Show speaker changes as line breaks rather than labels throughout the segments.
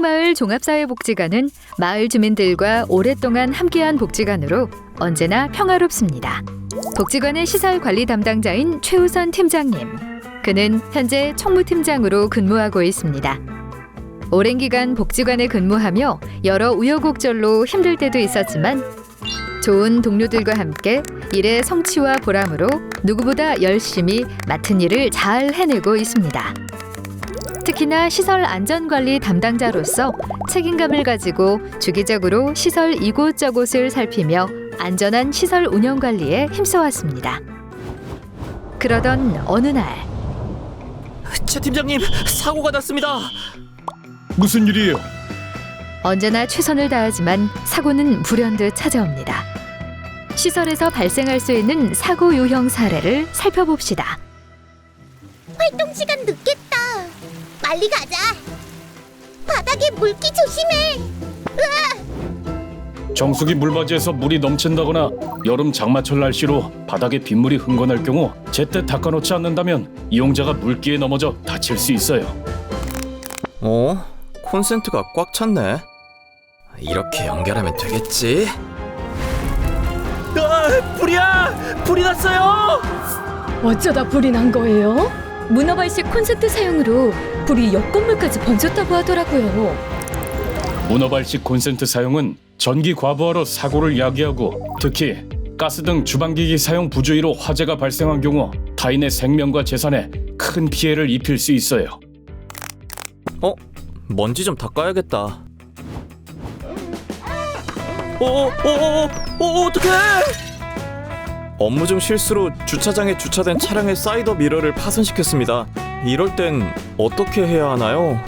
한국마을 종합사회복지관은 마을 주민들과 오랫동안 함께한 복지관으로 언제나 평화롭습니다. 복지관의 시설 관리 담당자인 최우선 팀장님. 그는 현재 총무팀장으로 근무하고 있습니다. 오랜 기간 복지관에 근무하며 여러 우여곡절로 힘들 때도 있었지만 좋은 동료들과 함께 일의 성취와 보람으로 누구보다 열심히 맡은 일을 잘 해내고 있습니다. 특히나 시설 안전관리 담당자로서 책임감을 가지고 주기적으로 시설 이곳저곳을 살피며 안전한 시설 운영 관리에 힘써왔습니다. 그러던 어느 날
최 팀장님, 사고가 났습니다.
무슨 일이에요?
언제나 최선을 다하지만 사고는 불현듯 찾아옵니다. 시설에서 발생할 수 있는 사고 유형 사례를 살펴봅시다.
활동 시간 늦겠다. 빨리 가자. 바닥에 물기 조심해.
정수기 물맞이에서 물이 넘친다거나 여름 장마철 날씨로 바닥에 빗물이 흥건할 경우 제때 닦아놓지 않는다면 이용자가 물기에 넘어져 다칠 수 있어요.
콘센트가 꽉 찼네. 이렇게 연결하면 되겠지. 불이야! 불이 났어요!
어쩌다 불이 난 거예요? 문어발식 콘센트 사용으로 불이 옆 건물까지 번졌다고 하더라고요.
문어발식 콘센트 사용은 전기 과부하로 사고를 야기하고 특히 가스 등 주방기기 사용 부주의로 화재가 발생한 경우 타인의 생명과 재산에 큰 피해를 입힐 수 있어요.
먼지 좀 닦아야겠다. 어떡해! 업무 중 실수로 주차장에 주차된 차량의 사이드 미러를 파손시켰습니다. 이럴 땐 어떻게 해야 하나요?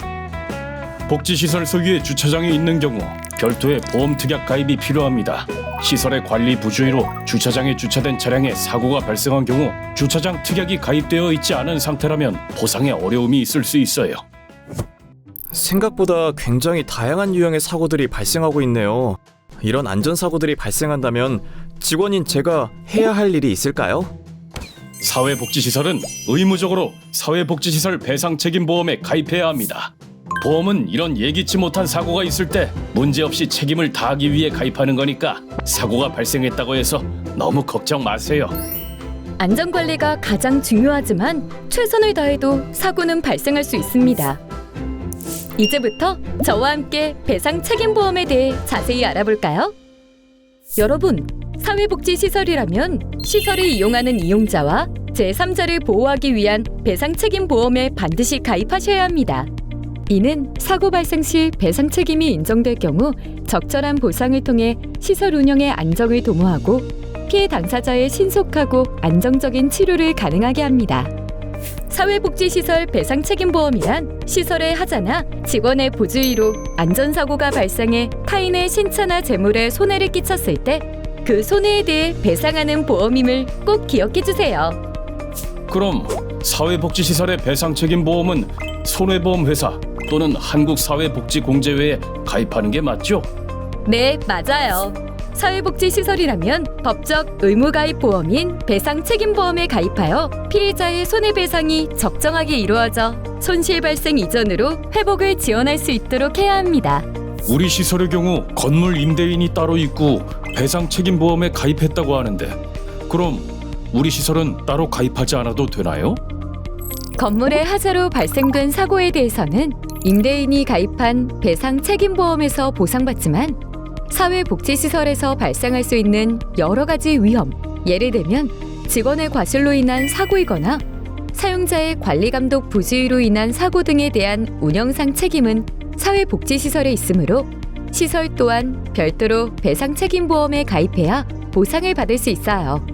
복지시설 소유의 주차장이 있는 경우 별도의 보험 특약 가입이 필요합니다. 시설의 관리 부주의로 주차장에 주차된 차량에 사고가 발생한 경우 주차장 특약이 가입되어 있지 않은 상태라면 보상에 어려움이 있을 수 있어요.
생각보다 굉장히 다양한 유형의 사고들이 발생하고 있네요. 이런 안전사고들이 발생한다면 직원인 제가 해야 할 일이 있을까요?
사회복지시설은 의무적으로 사회복지시설 배상책임보험에 가입해야 합니다. 보험은 이런 예기치 못한 사고가 있을 때 문제없이 책임을 다하기 위해 가입하는 거니까 사고가 발생했다고 해서 너무 걱정 마세요.
안전관리가 가장 중요하지만 최선을 다해도 사고는 발생할 수 있습니다. 이제부터 저와 함께 배상 책임보험에 대해 자세히 알아볼까요? 여러분, 사회복지시설이라면 시설을 이용하는 이용자와 제3자를 보호하기 위한 배상 책임보험에 반드시 가입하셔야 합니다. 이는 사고 발생 시 배상 책임이 인정될 경우 적절한 보상을 통해 시설 운영의 안정을 도모하고 피해 당사자의 신속하고 안정적인 치료를 가능하게 합니다. 사회복지시설 배상책임보험이란 시설의 하자나 직원의 부주의로 안전사고가 발생해 타인의 신체나 재물에 손해를 끼쳤을 때 그 손해에 대해 배상하는 보험임을 꼭 기억해주세요.
그럼 사회복지시설의 배상책임보험은 손해보험회사 또는 한국사회복지공제회에 가입하는 게 맞죠?
네, 맞아요. 사회복지시설이라면 법적 의무가입보험인 배상책임보험에 가입하여 피해자의 손해배상이 적정하게 이루어져 손실 발생 이전으로 회복을 지원할 수 있도록 해야 합니다.
우리 시설의 경우 건물 임대인이 따로 있고 배상책임보험에 가입했다고 하는데 그럼 우리 시설은 따로 가입하지 않아도 되나요?
건물의 하자로 발생된 사고에 대해서는 임대인이 가입한 배상책임보험에서 보상받지만 사회복지시설에서 발생할 수 있는 여러 가지 위험, 예를 들면 직원의 과실로 인한 사고이거나 사용자의 관리감독 부주의로 인한 사고 등에 대한 운영상 책임은 사회복지시설에 있으므로 시설 또한 별도로 배상책임보험에 가입해야 보상을 받을 수 있어요.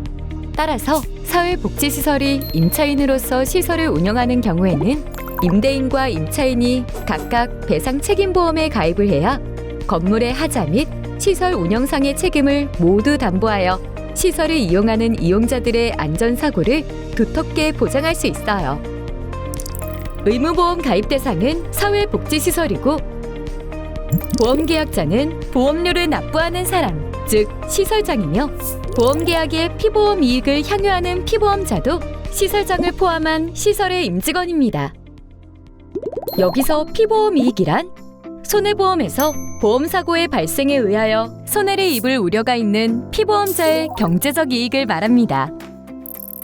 따라서 사회복지시설이 임차인으로서 시설을 운영하는 경우에는 임대인과 임차인이 각각 배상책임보험에 가입을 해야 건물의 하자 및 시설 운영상의 책임을 모두 담보하여 시설을 이용하는 이용자들의 안전사고를 두텁게 보장할 수 있어요. 의무보험 가입 대상은 사회복지시설이고 보험계약자는 보험료를 납부하는 사람, 즉 시설장이며 보험계약의 피보험 이익을 향유하는 피보험자도 시설장을 포함한 시설의 임직원입니다. 여기서 피보험 이익이란 손해보험에서 보험사고의 발생에 의하여 손해를 입을 우려가 있는 피보험자의 경제적 이익을 말합니다.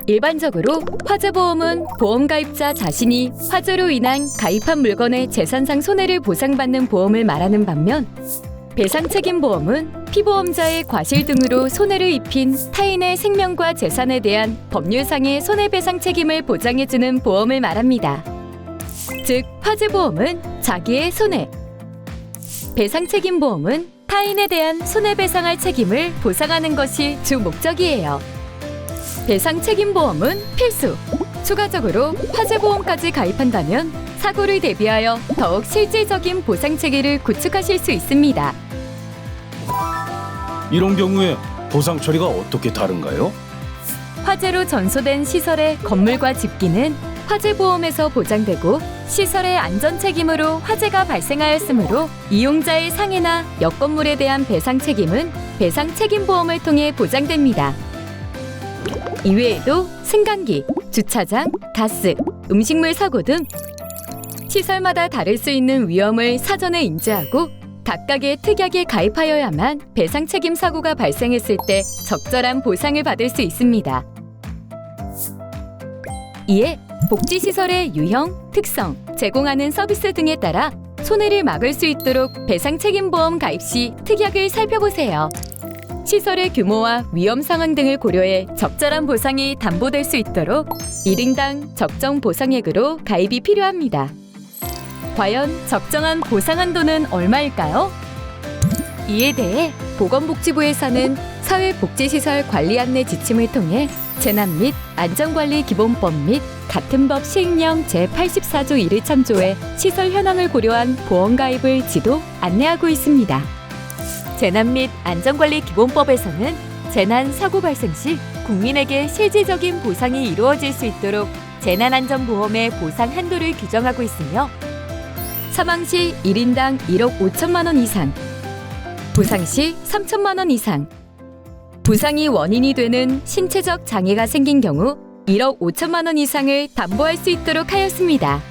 일반적으로 화재보험은 보험가입자 자신이 화재로 인한 가입한 물건의 재산상 손해를 보상받는 보험을 말하는 반면, 배상책임보험은 피보험자의 과실 등으로 손해를 입힌 타인의 생명과 재산에 대한 법률상의 손해배상 책임을 보장해주는 보험을 말합니다. 즉, 화재보험은 자기의 손해, 배상책임보험은 타인에 대한 손해배상할 책임을 보상하는 것이 주 목적이에요. 배상책임보험은 필수! 추가적으로 화재보험까지 가입한다면 사고를 대비하여 더욱 실질적인 보상체계를 구축하실 수 있습니다.
이런 경우에 보상 처리가 어떻게 다른가요?
화재로 전소된 시설의 건물과 집기는 화재보험에서 보장되고, 시설의 안전 책임으로 화재가 발생하였으므로 이용자의 상해나 옆건물에 대한 배상 책임은 배상책임보험을 통해 보장됩니다. 이외에도 승강기, 주차장, 가스, 음식물 사고 등 시설마다 다를 수 있는 위험을 사전에 인지하고 각각의 특약에 가입하여야만 배상책임 사고가 발생했을 때 적절한 보상을 받을 수 있습니다. 이에 복지시설의 유형, 특성, 제공하는 서비스 등에 따라 손해를 막을 수 있도록 배상책임보험 가입 시 특약을 살펴보세요. 시설의 규모와 위험 상황 등을 고려해 적절한 보상이 담보될 수 있도록 1인당 적정 보상액으로 가입이 필요합니다. 과연 적정한 보상 한도는 얼마일까요? 이에 대해 보건복지부에서는 사회복지시설 관리 안내 지침을 통해 재난 및 안전관리기본법 및 같은 법 시행령 제84조 1을 참조해 시설 현황을 고려한 보험가입을 지도 안내하고 있습니다. 재난 및 안전관리기본법에서는 재난 사고 발생 시 국민에게 실질적인 보상이 이루어질 수 있도록 재난안전보험의 보상 한도를 규정하고 있으며, 사망 시 1인당 1억 5천만 원 이상, 부상 시 3천만 원 이상, 부상이 원인이 되는 신체적 장애가 생긴 경우 1억 5천만 원 이상을 담보할 수 있도록 하였습니다.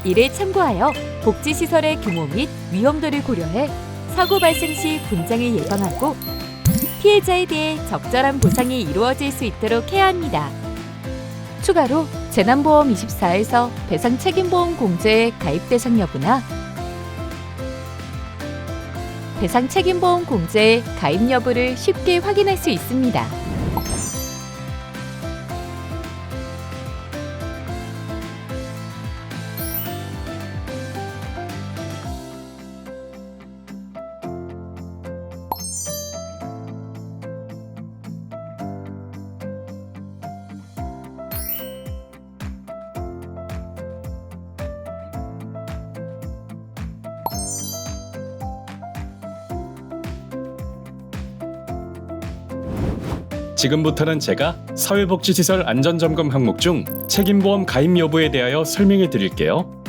이를 참고하여 복지시설의 규모 및 위험도를 고려해 사고 발생 시 분쟁을 예방하고 피해자에 대해 적절한 보상이 이루어질 수 있도록 해야 합니다. 추가로 재난보험24에서 배상책임보험 공제의 가입 대상 여부나 배상책임보험 공제의 가입 여부를 쉽게 확인할 수 있습니다.
지금부터는 제가 사회복지시설 안전점검 항목 중 책임보험 가입 여부에 대하여 설명해 드릴게요.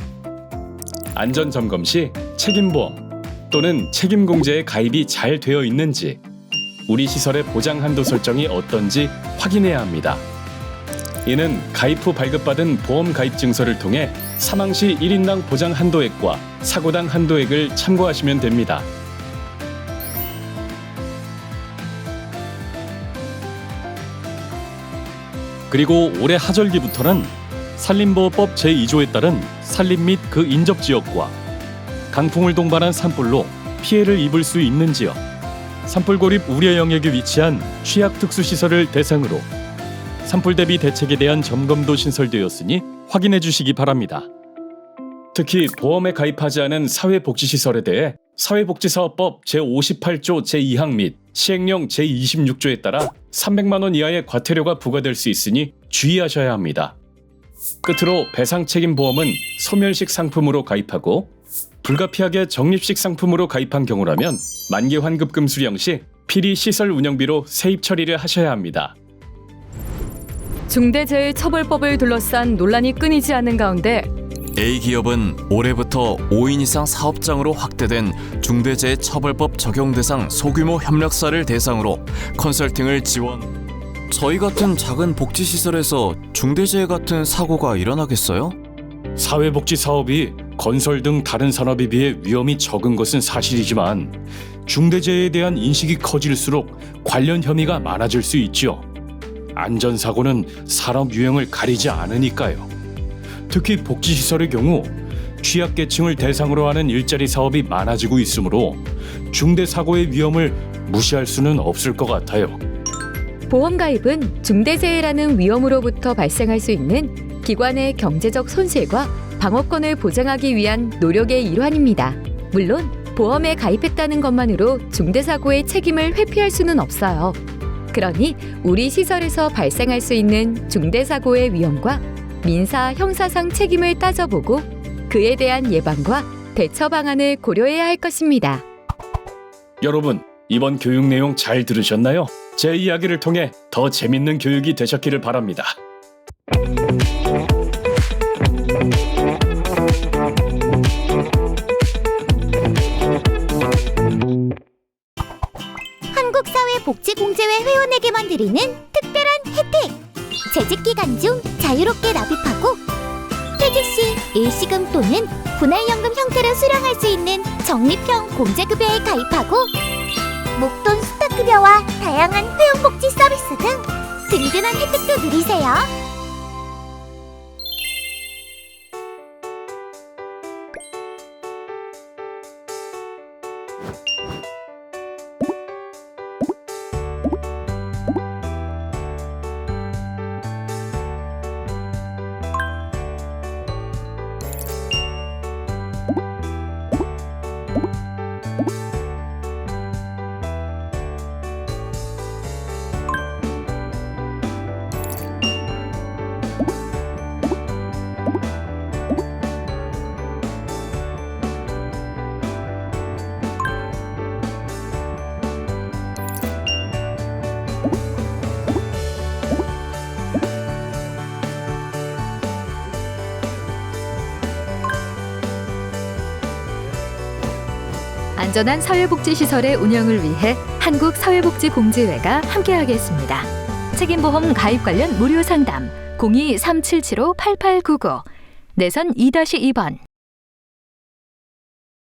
안전점검 시 책임보험 또는 책임공제에 가입이 잘 되어 있는지, 우리 시설의 보장 한도 설정이 어떤지 확인해야 합니다. 이는 가입 후 발급받은 보험 가입 증서를 통해 사망 시 1인당 보장 한도액과 사고당 한도액을 참고하시면 됩니다. 그리고 올해 하절기부터는 산림보호법 제2조에 따른 산림 및 그 인접지역과 강풍을 동반한 산불로 피해를 입을 수 있는 지역, 산불 고립 우려 영역에 위치한 취약특수시설을 대상으로 산불 대비 대책에 대한 점검도 신설되었으니 확인해 주시기 바랍니다. 특히 보험에 가입하지 않은 사회복지시설에 대해 사회복지사업법 제58조 제2항 및 시행령 제26조에 따라 300만 원 이하의 과태료가 부과될 수 있으니 주의하셔야 합니다. 끝으로 배상책임보험은 소멸식 상품으로 가입하고 불가피하게 적립식 상품으로 가입한 경우라면 만기 환급금 수령 시 필히 시설 운영비로 세입 처리를 하셔야 합니다.
중대재해처벌법을 둘러싼 논란이 끊이지 않는 가운데
A기업은 올해부터 5인 이상 사업장으로 확대된 중대재해처벌법 적용 대상 소규모 협력사를 대상으로 컨설팅을 지원. 저희 같은 작은 복지시설에서 중대재해 같은 사고가 일어나겠어요?
사회복지 사업이 건설 등 다른 산업에 비해 위험이 적은 것은 사실이지만 중대재해에 대한 인식이 커질수록 관련 혐의가 많아질 수 있지요. 안전사고는 산업 유형을 가리지 않으니까요. 특히 복지시설의 경우 취약계층을 대상으로 하는 일자리 사업이 많아지고 있으므로 중대사고의 위험을 무시할 수는 없을 것 같아요.
보험 가입은 중대재해라는 위험으로부터 발생할 수 있는 기관의 경제적 손실과 방어권을 보장하기 위한 노력의 일환입니다. 물론 보험에 가입했다는 것만으로 중대사고의 책임을 회피할 수는 없어요. 그러니 우리 시설에서 발생할 수 있는 중대사고의 위험과 민사, 형사상 책임을 따져보고 그에 대한 예방과 대처 방안을 고려해야 할 것입니다.
여러분, 이번 교육 내용 잘 들으셨나요? 제 이야기를 통해 더 재밌는 교육이 되셨기를 바랍니다.
한국사회복지공제회 회원에게만 드리는 특별한 혜택! 재직 기간 중 자유롭게 납입하고 퇴직 시 일시금 또는 분할연금 형태로 수령할 수 있는 적립형 공제급여에 가입하고 목돈 스타급여와 다양한 회원복지 서비스 등 든든한 혜택도 누리세요.
안전한 사회복지시설의 운영을 위해 한국사회복지공제회가 함께하겠습니다. 책임보험 가입 관련 무료 상담 02-377-8899 내선 2-2번